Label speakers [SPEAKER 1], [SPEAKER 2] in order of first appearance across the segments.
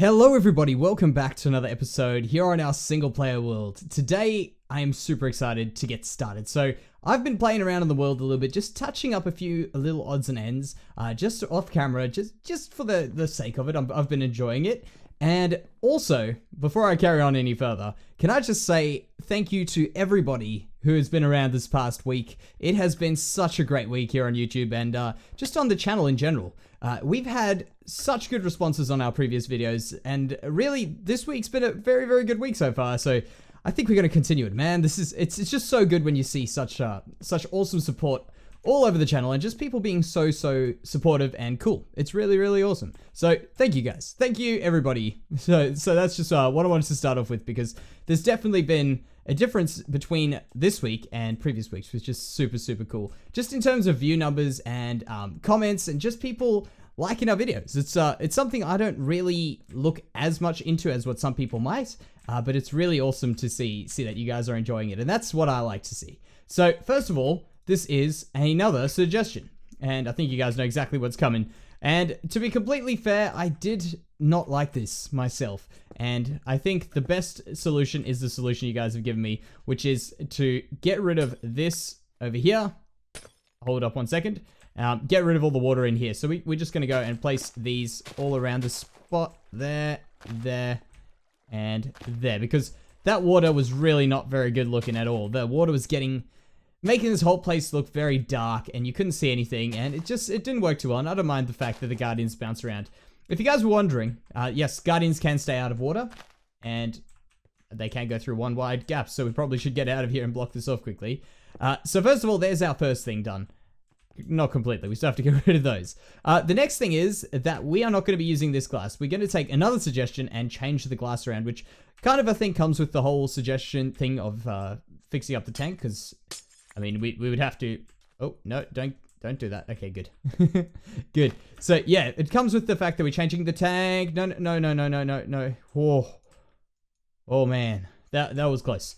[SPEAKER 1] Hello everybody, welcome back to another episode here on our single player world. Today, I am super excited to get started. So, I've been playing around in the world a little bit, just touching up a few little odds and ends, just off camera, just for the sake of it. I've been enjoying it. And also, before I carry on any further, can I just say thank you to everybody who has been around this past week. It has been such a great week here on YouTube and just on the channel in general. We've had such good responses on our previous videos, and really, this week's been a very, very good week so far, so I think we're going to continue it, man. It's just so good when you see such awesome support all over the channel, and just people being so supportive and cool. It's really, really awesome. So, thank you guys. Thank you, everybody. So that's just what I wanted to start off with, because there's definitely been a difference between this week and previous weeks, which is super, super cool. Just in terms of view numbers and comments and just people liking our videos. It's something I don't really look as much into as what some people might, but it's really awesome to see that you guys are enjoying it, and that's what I like to see. So first of all, this is another suggestion, and I think you guys know exactly what's coming. And to be completely fair, I did not like this myself, and I think the best solution is the solution you guys have given me, which is to get rid of this over here. Hold up one second. Get rid of all the water in here. So we're just going to go and place these all around the spot. There, and there. Because that water was really not very good looking at all. The water was making this whole place look very dark, and you couldn't see anything, and it didn't work too well. And I don't mind the fact that the Guardians bounce around. If you guys were wondering, yes, Guardians can stay out of water, and they can go through one wide gap, so we probably should get out of here and block this off quickly. So first of all, there's our first thing done. Not completely, we still have to get rid of those. The next thing is that we are not going to be using this glass. We're going to take another suggestion and change the glass around, which kind of I think comes with the whole suggestion thing of fixing up the tank, because I mean, we would have to... Oh, no, don't do that. Okay, good. Good. So, yeah, it comes with the fact that we're changing the tank. No. Oh, man. That was close.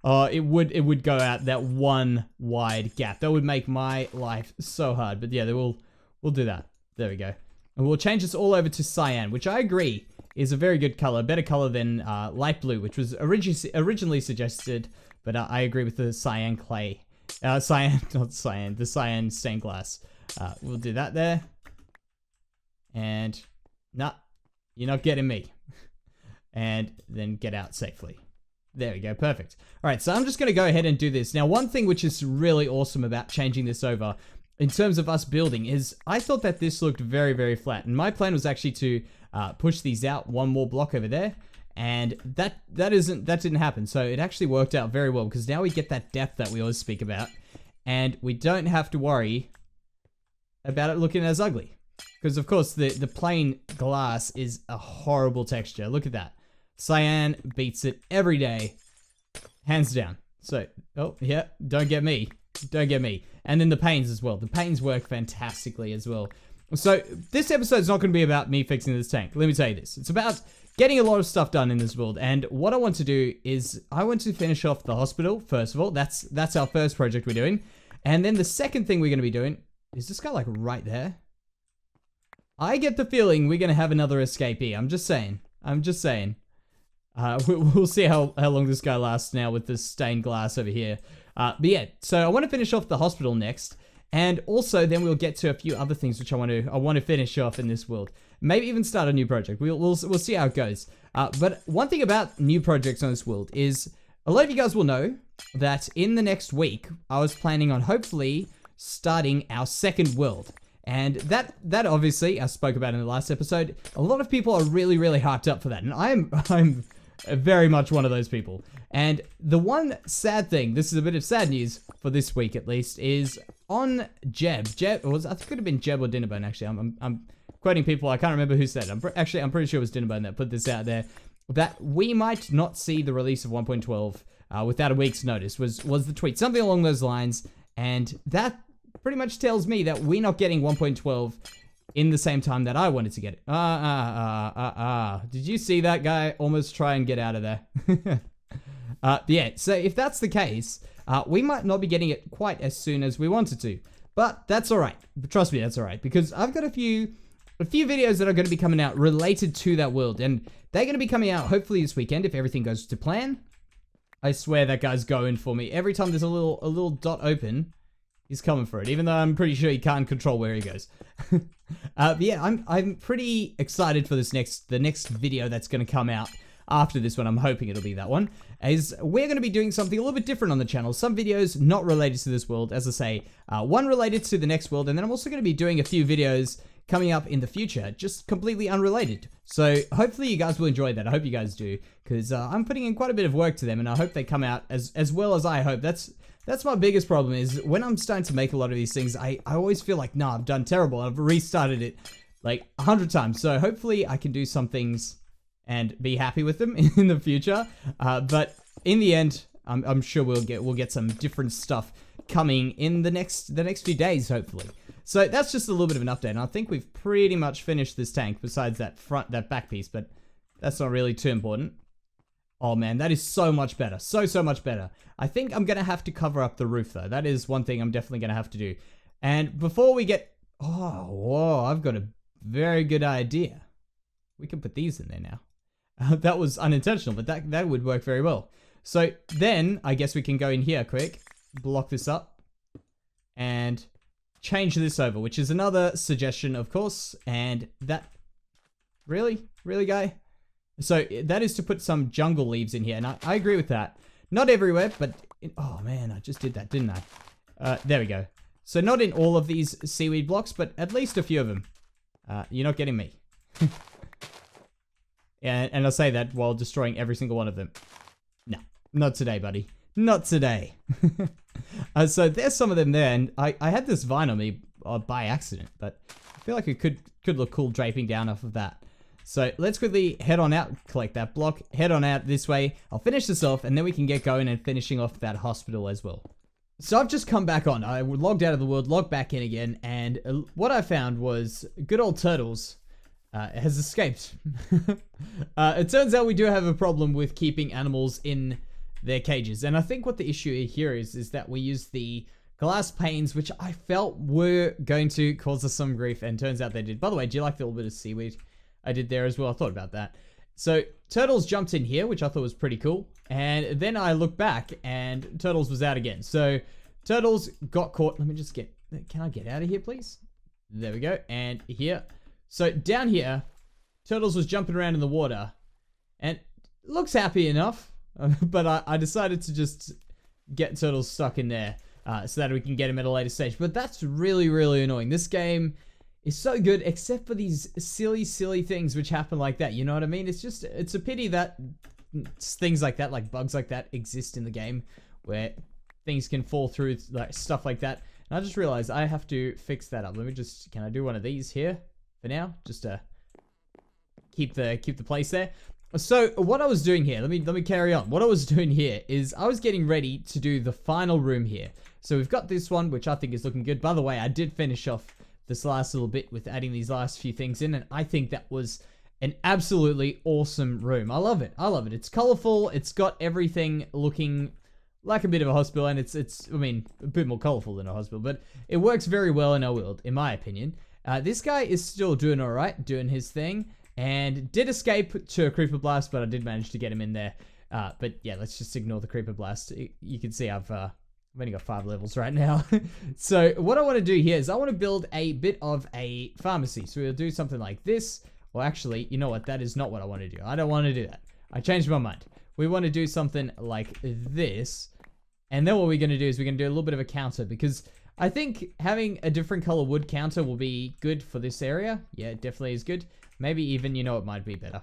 [SPEAKER 1] It would go out that one wide gap. That would make my life so hard. But, yeah, we'll do that. There we go. And we'll change this all over to cyan, which I agree is a very good color. Better color than light blue, which was originally suggested... But I agree with the cyan clay. The cyan stained glass. We'll do that there. And, nah, you're not getting me. And then get out safely. There we go, perfect. Alright, so I'm just going to go ahead and do this. Now, one thing which is really awesome about changing this over, in terms of us building, is I thought that this looked very, very flat. And my plan was actually to push these out one more block over there. And that didn't happen. So it actually worked out very well, because now we get that depth that we always speak about, and we don't have to worry about it looking as ugly. Because of course the plain glass is a horrible texture. Look at that. Cyan beats it every day, hands down. So, oh yeah, don't get me. And then the panes as well. The panes work fantastically as well. So this episode's not going to be about me fixing this tank. Let me tell you this. It's about getting a lot of stuff done in this world, and what I want to do is I want to finish off the hospital, first of all. That's our first project we're doing. And then the second thing we're going to be doing, is this guy like right there? I get the feeling we're going to have another escapee. I'm just saying. We'll see how long this guy lasts now with this stained glass over here. But yeah, so I want to finish off the hospital next. And also, then we'll get to a few other things which I want to finish off in this world. Maybe even start a new project. We'll see how it goes. But one thing about new projects on this world is a lot of you guys will know that in the next week, I was planning on hopefully starting our second world. And that obviously, I spoke about in the last episode, a lot of people are really, really hyped up for that. And I'm very much one of those people. And the one sad thing, this is a bit of sad news for this week at least, is on Jeb, I think it could have been Jeb or Dinnerbone actually. I'm quoting people, I can't remember who said it. I'm pretty sure it was Dinnerbone that put this out there, that we might not see the release of 1.12 without a week's notice, was the tweet. Something along those lines, and that pretty much tells me that we're not getting 1.12 in the same time that I wanted to get it. Did you see that guy almost try and get out of there? Yeah, so if that's the case, we might not be getting it quite as soon as we wanted to. But that's alright. Trust me, that's alright. Because I've got a few a few videos that are going to be coming out related to that world, and they're going to be coming out hopefully this weekend if everything goes to plan. I swear that guy's going for me. Every time there's a little dot open, he's coming for it, even though I'm pretty sure he can't control where he goes. But yeah, I'm pretty excited for the next video that's going to come out after this one. I'm hoping it'll be that one. Is we're going to be doing something a little bit different on the channel. Some videos not related to this world, as I say, one related to the next world, and then I'm also going to be doing a few videos coming up in the future, just completely unrelated. So hopefully you guys will enjoy that. I hope you guys do, because I'm putting in quite a bit of work to them, and I hope they come out as well as I hope. That's my biggest problem, is when I'm starting to make a lot of these things, I always feel like, nah, I've done terrible. I've restarted it like 100 times. So hopefully I can do some things and be happy with them in the future. But in the end, I'm sure we'll get some different stuff coming in the next few days, hopefully. So that's just a little bit of an update, and I think we've pretty much finished this tank besides that back piece, but that's not really too important. Oh man, that is so much better. So much better. I think I'm gonna have to cover up the roof though. That is one thing I'm definitely gonna have to do. And before we get, oh, whoa, I've got a very good idea. We can put these in there now. That was unintentional, but that would work very well. So then I guess we can go in here quick, block this up, and change this over, which is another suggestion, of course. And that, really guy? So that is to put some jungle leaves in here, and I agree with that. Not everywhere, but oh man, I just did that, didn't I? There we go. So not in all of these seaweed blocks, but at least a few of them. You're not getting me. And I say that while destroying every single one of them. No, not today, buddy. Not today. So there's some of them there, and I had this vine on me by accident, but I feel like it could look cool draping down off of that. So let's quickly head on out, collect that block, head on out this way. I'll finish this off, and then we can get going and finishing off that hospital as well. So I've just come back on. I logged out of the world, logged back in again, and what I found was good old Turtles has escaped. It turns out we do have a problem with keeping animals in their cages, and I think what the issue here is that we use the glass panes, which I felt were going to cause us some grief, and turns out they did. By the way, do you like the little bit of seaweed I did there as well? I thought about that. So Turtles jumped in here, which I thought was pretty cool, and then I looked back and Turtles was out again. So Turtles got caught. Let me just get, can I get out of here, please? There we go. And here. So down here, Turtles was jumping around in the water and looks happy enough, but I decided to just get Turtles stuck in there so that we can get him at a later stage. But that's really annoying. This game is so good, except for these silly things which happen like that. You know what I mean? It's a pity that things like that, like bugs like that, exist in the game where things can fall through, like stuff like that. And I just realized I have to fix that up. Let me just, can I do one of these here for now? Just to keep the place there. So what I was doing here, let me carry on. What I was doing here is I was getting ready to do the final room here. So we've got this one, which I think is looking good. By the way, I did finish off this last little bit with adding these last few things in, and I think that was an absolutely awesome room. I love it. It's colorful. It's got everything looking like a bit of a hospital, and it's I mean, a bit more colorful than a hospital, but it works very well in our world, in my opinion. This guy is still doing all right, doing his thing, and did escape to a creeper blast, but I did manage to get him in there. But yeah, let's just ignore the creeper blast. You can see I've only got 5 levels right now. So what I want to do here is I want to build a bit of a pharmacy. So we'll do something like this. Well, actually, you know what? That is not what I want to do. I don't want to do that. I changed my mind. We want to do something like this. And then what we're going to do is we're going to do a little bit of a counter, because I think having a different color wood counter will be good for this area. Yeah, it definitely is good. Maybe even, you know, it might be better.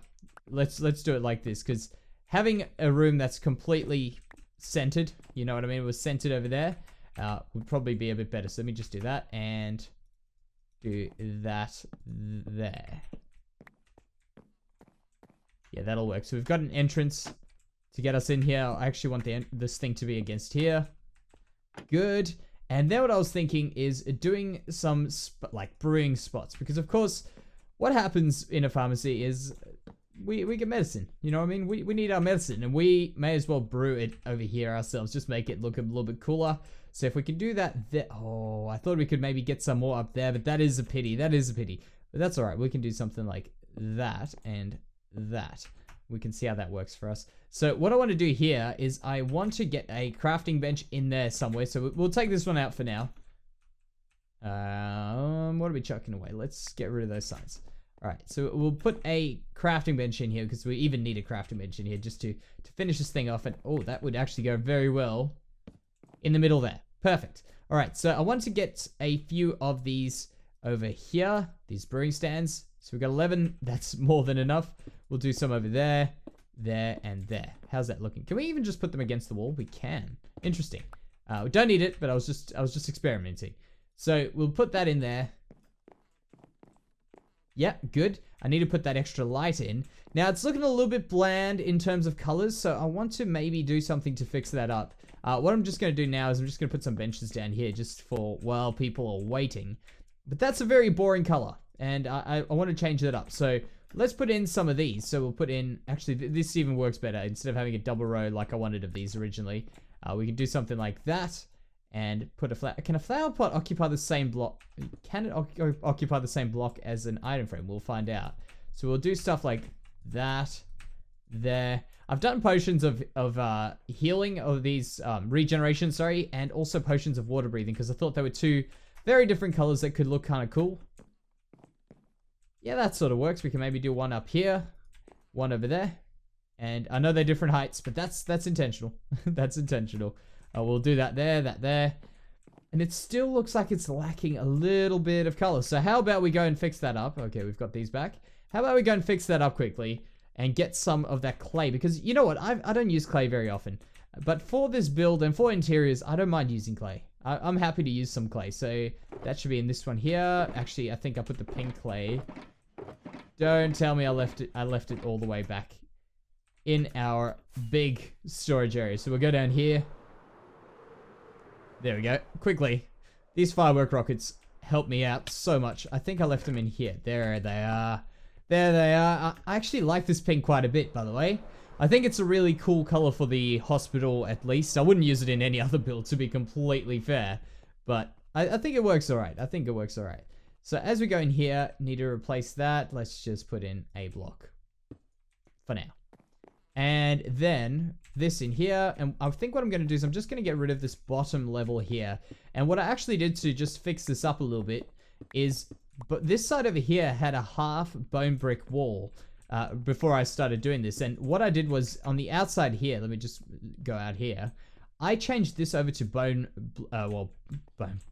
[SPEAKER 1] Let's do it like this, because having a room that's completely centered, you know what I mean? It was centered over there, would probably be a bit better. So let me just do that and do that there. Yeah, that'll work. So we've got an entrance to get us in here. I actually want this thing to be against here. Good. And then what I was thinking is doing some like brewing spots, because of course what happens in a pharmacy is we get medicine, you know what I mean? We need our medicine, and we may as well brew it over here ourselves, just make it look a little bit cooler. So if we can do that there, oh, I thought we could maybe get some more up there, but that is a pity. But that's all right. We can do something like that and that. We can see how that works for us. So what I want to do here is I want to get a crafting bench in there somewhere. So we'll take this one out for now. What are we chucking away? Let's get rid of those signs. All right, so we'll put a crafting bench in here because we even need a crafting bench in here just to finish this thing off. And oh, that would actually go very well in the middle there. Perfect. All right, so I want to get a few of these over here, these brewing stands. So we've got 11. That's more than enough. We'll do some over there, there, and there. How's that looking? Can we even just put them against the wall? We can. Interesting. We don't need it, but I was just experimenting. So we'll put that in there. Yeah, good. I need to put that extra light in. Now it's looking a little bit bland in terms of colors, so I want to maybe do something to fix that up. What I'm just going to do now is I'm just going to put some benches down here just for while people are waiting. But that's a very boring color, and I want to change that up. So let's put in some of these. So we'll put in, actually this even works better. Instead of having a double row like I wanted of these originally, we can do something like that. And put a flower. Can a flower pot occupy the same block? Can it occupy the same block as an item frame? We'll find out. So we'll do stuff like that. There. I've done potions of healing, of these regeneration, sorry, and also potions of water breathing because I thought they were two very different colors that could look kind of cool. Yeah, that sort of works. We can maybe do one up here, one over there, and I know they're different heights, but that's intentional. That's intentional. We'll do that there. And it still looks like it's lacking a little bit of color. So how about we go and fix that up? Okay, we've got these back. How about we go and fix that up quickly and get some of that clay? Because you know what? I don't use clay very often. But for this build and for interiors, I don't mind using clay. I'm happy to use some clay. So that should be in this one here. Actually, I think I put the pink clay. Don't tell me I left it all the way back in our big storage area. So we'll go down here. There we go. Quickly. These firework rockets help me out so much. I think I left them in here. There they are. There they are. I actually like this pink quite a bit, by the way. I think it's a really cool color for the hospital, at least. I wouldn't use it in any other build, to be completely fair. But I think it works alright. I think it works alright. So as we go in here, need to replace that. Let's just put in a block. For now. And then this in here, and I think what I'm going to do is I'm just going to get rid of this bottom level here. And what I actually did to just fix this up a little bit is, but this side over here had a half bone brick wall before I started doing this. And what I did was on the outside here, let me just go out here. I changed this over to bone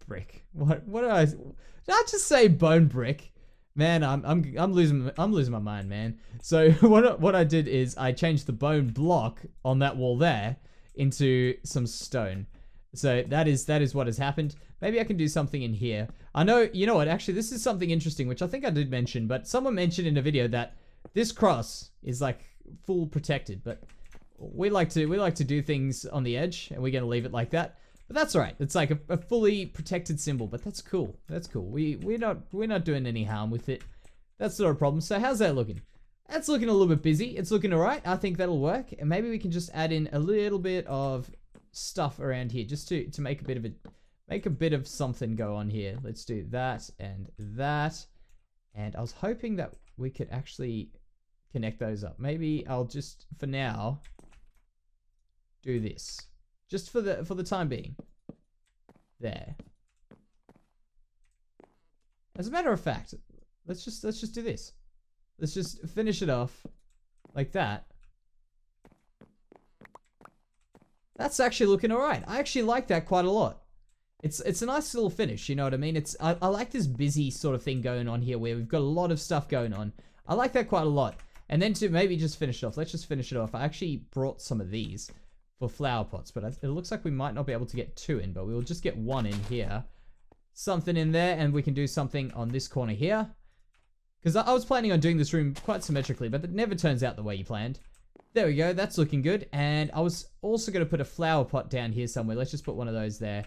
[SPEAKER 1] brick. What did I just say bone brick? Man, I'm losing my mind, man. So what I did is I changed the bone block on that wall there into some stone. So that is what has happened. Maybe I can do something in here. I know, you know what? Actually, this is something interesting, which I think I did mention, but someone mentioned in a video that this cross is like full protected, but we like to do things on the edge, and we're gonna leave it like that. But that's alright. It's like a fully protected symbol, but that's cool. That's cool. We're not doing any harm with it. That's not a problem. So how's that looking? That's looking a little bit busy. It's looking alright. I think that'll work. And maybe we can just add in a little bit of stuff around here just to make a bit of something go on here. Let's do that and that. And I was hoping that we could actually connect those up. Maybe I'll just for now do this. Just for the time being. There. As a matter of fact, let's just do this. Let's just finish it off like that. That's actually looking alright. I actually like that quite a lot. It's a nice little finish, you know what I mean? I like this busy sort of thing going on here where we've got a lot of stuff going on. I like that quite a lot. And then to maybe just finish it off, let's just finish it off. I actually brought some of these for flower pots, but it looks like we might not be able to get 2 in, but we'll just get 1 in here. Something in there, and we can do something on this corner here. Because I was planning on doing this room quite symmetrically, but it never turns out the way you planned. There we go, that's looking good. And I was also going to put a flower pot down here somewhere. Let's just put one of those there,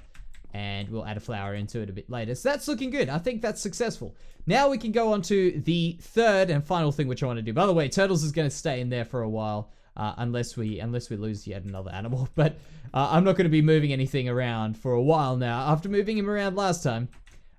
[SPEAKER 1] and we'll add a flower into it a bit later. So that's looking good. I think that's successful. Now we can go on to the third and final thing which I want to do. By the way, Turtles is going to stay in there for a while. Unless we lose yet another animal. But I'm not going to be moving anything around for a while now. After moving him around last time,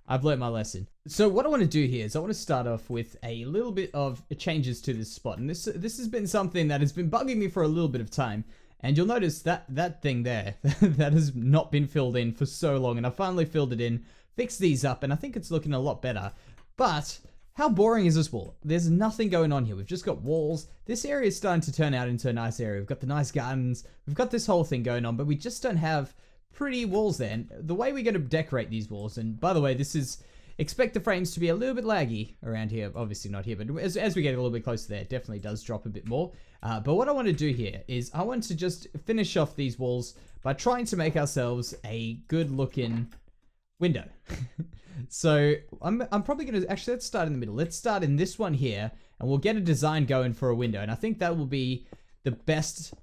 [SPEAKER 1] I've learned my lesson. So what I want to do here is I want to start off with a little bit of changes to this spot. And this has been something that has been bugging me for a little bit of time. And you'll notice that thing there, that has not been filled in for so long. And I finally filled it in, fixed these up, and I think it's looking a lot better. But how boring is this wall? There's nothing going on here. We've just got walls. This area is starting to turn out into a nice area. We've got the nice gardens. We've got this whole thing going on, but we just don't have pretty walls there. And the way we're going to decorate these walls, and by the way, this is, expect the frames to be a little bit laggy around here. Obviously not here, but as we get a little bit closer there, it definitely does drop a bit more. But what I want to do here is I want to just finish off these walls by trying to make ourselves a good looking window. So I'm probably going to, actually, let's start in the middle. Let's start in this one here, and we'll get a design going for a window. And I think that will be the best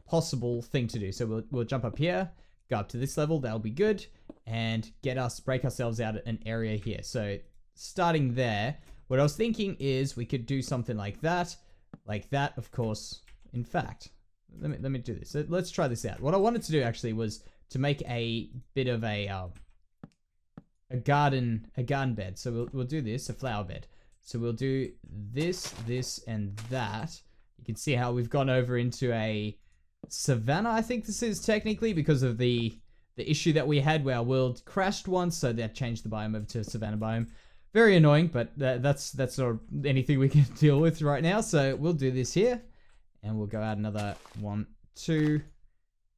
[SPEAKER 1] possible thing to do. So we'll jump up here, go up to this level. That'll be good. And break ourselves out an area here. So starting there, what I was thinking is we could do something like that, of course. In fact, let me do this. So let's try this out. What I wanted to do actually was to make a bit of a garden bed. So we'll do this, a flower bed. So we'll do this, and that. You can see how we've gone over into a savanna, I think this is technically, because of the issue that we had where our world crashed once, so that changed the biome over to savanna biome. Very annoying, but that's not anything we can deal with right now. So we'll do this here, and we'll go out another 1, 2,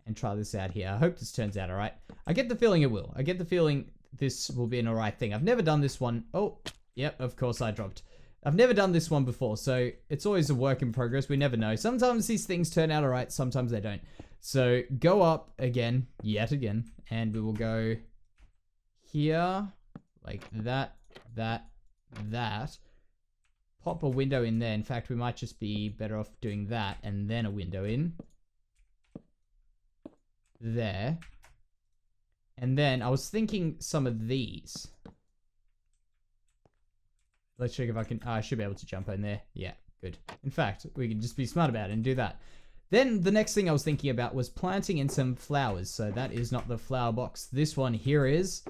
[SPEAKER 1] and try this out here. I hope this turns out all right. I get the feeling it will. I get the feeling this will be an all right thing. I've never done this one. Oh, yep, of course I dropped. I've never done this one before, so it's always a work in progress. We never know. Sometimes these things turn out all right, sometimes they don't. So go up again, yet again, and we will go here, like that. Pop a window in there. In fact, we might just be better off doing that, and then a window in there. And then I was thinking some of these. Let's check if I can, I should be able to jump in there. Yeah, good. In fact, we can just be smart about it and do that. Then the next thing I was thinking about was planting in some flowers. So that is not the flower box. This one here is.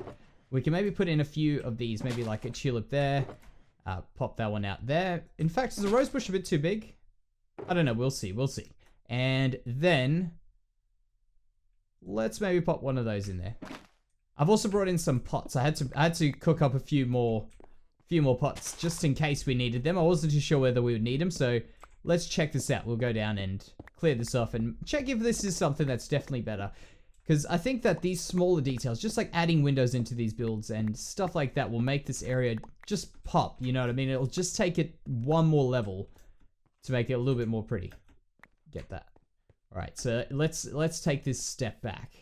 [SPEAKER 1] We can maybe put in a few of these, maybe like a tulip there. Pop that one out there. In fact, is a rose bush a bit too big? I don't know. We'll see. And then let's maybe pop one of those in there. I've also brought in some pots. I had to cook up a few more pots just in case we needed them. I wasn't too sure whether we would need them, so let's check this out. We'll go down and clear this off and check if this is something that's definitely better. Because I think that these smaller details, just like adding windows into these builds and stuff like that, will make this area just pop. You know what I mean? It'll just take it one more level to make it a little bit more pretty. Get that? All right, so let's take this step back.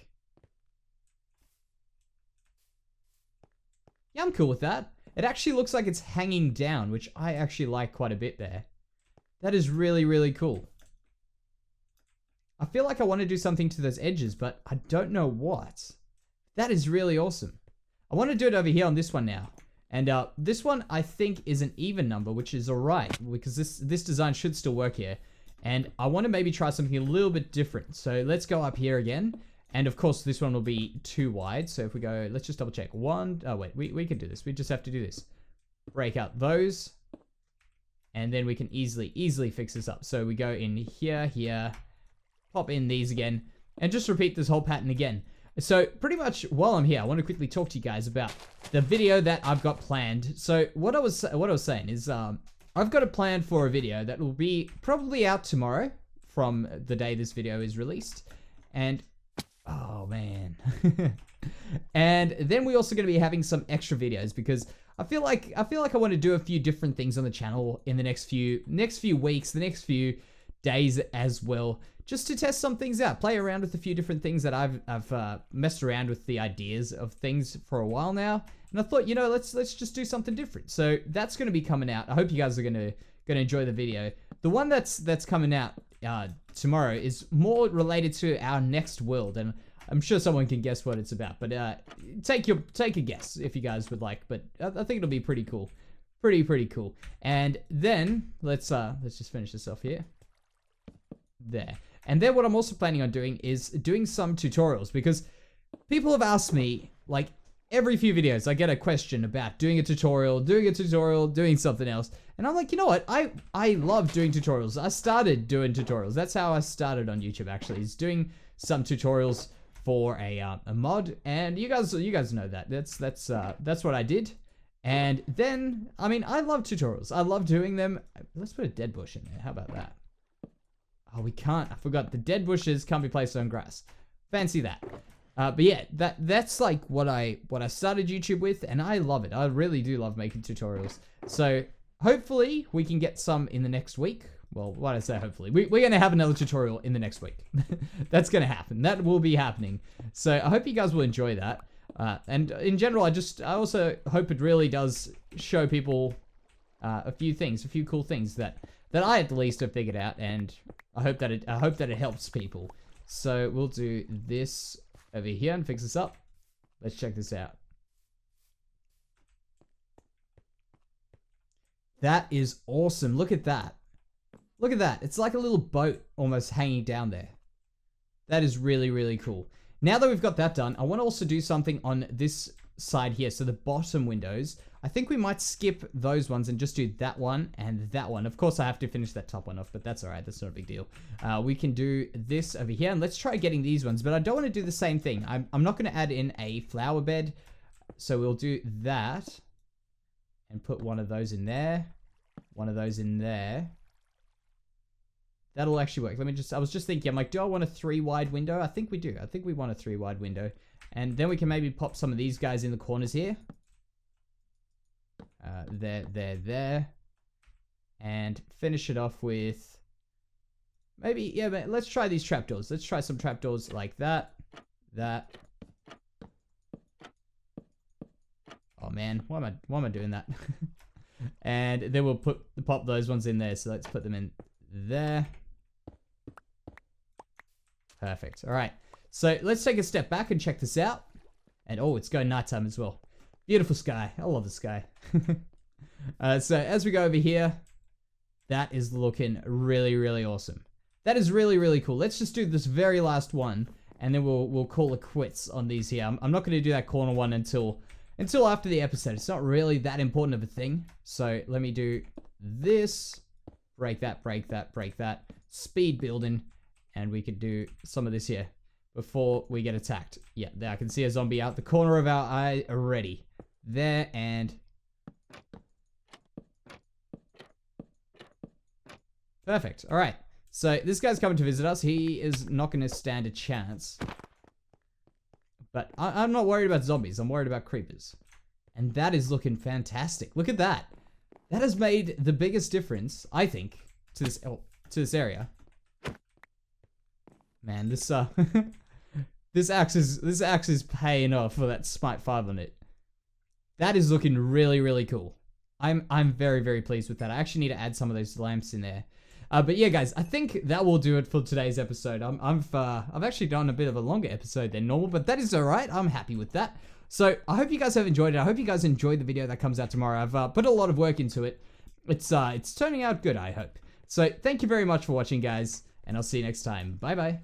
[SPEAKER 1] Yeah, I'm cool with that. It actually looks like it's hanging down, which I actually like quite a bit there. That is really, really cool. I feel like I want to do something to those edges, but I don't know what. That is really awesome. I want to do it over here on this one now. And this one, I think, is an even number, which is all right, because this design should still work here. And I want to maybe try something a little bit different. So let's go up here again. And of course, this one will be too wide. So if we go, let's just double check. One, oh wait, we can do this. We just have to do this. Break out those. And then we can easily fix this up. So we go in here, pop in these again, and just repeat this whole pattern again. So pretty much while I'm here, I want to quickly talk to you guys about the video that I've got planned. So what I was saying is, I've got a plan for a video that will be probably out tomorrow from the day this video is released. And oh man. And then we're also going to be having some extra videos because I feel like I want to do a few different things on the channel in the next few weeks, the next few days as well, just to test some things out, play around with a few different things that I've messed around with the ideas of things for a while now. And I thought, you know, let's just do something different. So that's going to be coming out. I hope you guys are going to enjoy the video. The one that's coming out tomorrow is more related to our next world, and I'm sure someone can guess what it's about. But take a guess if you guys would like. But I think it'll be pretty cool, pretty cool. And then let's just finish this off here. There. And then what I'm also planning on doing is doing some tutorials, because people have asked me, like, every few videos I get a question about doing a tutorial, doing something else. And I'm like, you know what? I love doing tutorials. I started doing tutorials. That's how I started on YouTube, actually, is doing some tutorials for a mod. And you guys know that. That's what I did. And then, I mean, I love tutorials. I love doing them. Let's put a dead bush in there. How about that? Oh, we can't. I forgot. The dead bushes can't be placed on grass. Fancy that. But yeah, that's like what I started YouTube with, and I love it. I really do love making tutorials. So hopefully we can get some in the next week. Well, why did I say hopefully? We're going to have another tutorial in the next week. That's going to happen. That will be happening. So I hope you guys will enjoy that. And in general, I also hope it really does show people a few cool things that I at least have figured out, and I hope that it helps people. So we'll do this over here and fix this up. Let's check this out. That is awesome. Look at that. Look at that. It's like a little boat almost hanging down there. That is really, really cool. Now that we've got that done, I want to also do something on this side here. So the bottom windows, I think we might skip those ones and just do that one and that one. Of course, I have to finish that top one off, but that's all right. That's not a big deal. We can do this over here, and let's try getting these ones, but I don't want to do the same thing. I'm not going to add in a flower bed, so we'll do that and put one of those in there, one of those in there. That'll actually work. I was just thinking, I'm like, do I want a 3-wide window? I think we do. I think we want a 3-wide window. And then we can maybe pop some of these guys in the corners here. There. And finish it off with maybe, yeah, but let's try these trapdoors. Let's try some trapdoors like that. Oh man, why am I doing that? And then we'll pop those ones in there. So let's put them in there. Perfect. All right. So let's take a step back and check this out. And oh, it's going nighttime as well. Beautiful sky. I love the sky. So as we go over here, that is looking really, really awesome. That is really, really cool. Let's just do this very last one, and then we'll call it quits on these here. I'm not going to do that corner one until after the episode. It's not really that important of a thing. So let me do this. Break that, break that, break that. Speed building. And we could do some of this here before we get attacked. Yeah, there I can see a zombie out the corner of our eye already. There, and perfect. All right. So this guy's coming to visit us. He is not going to stand a chance. But I'm not worried about zombies. I'm worried about creepers. And that is looking fantastic. Look at that. That has made the biggest difference, I think, to this area. Man, this this axe is paying off for that Smite 5 on it. That is looking really, really cool. I'm very, very pleased with that. I actually need to add some of those lamps in there. But yeah, guys, I think that will do it for today's episode. I've actually done a bit of a longer episode than normal, but that is all right. I'm happy with that. So I hope you guys have enjoyed it. I hope you guys enjoyed the video that comes out tomorrow. I've put a lot of work into it. It's turning out good, I hope. So thank you very much for watching, guys, and I'll see you next time. Bye bye.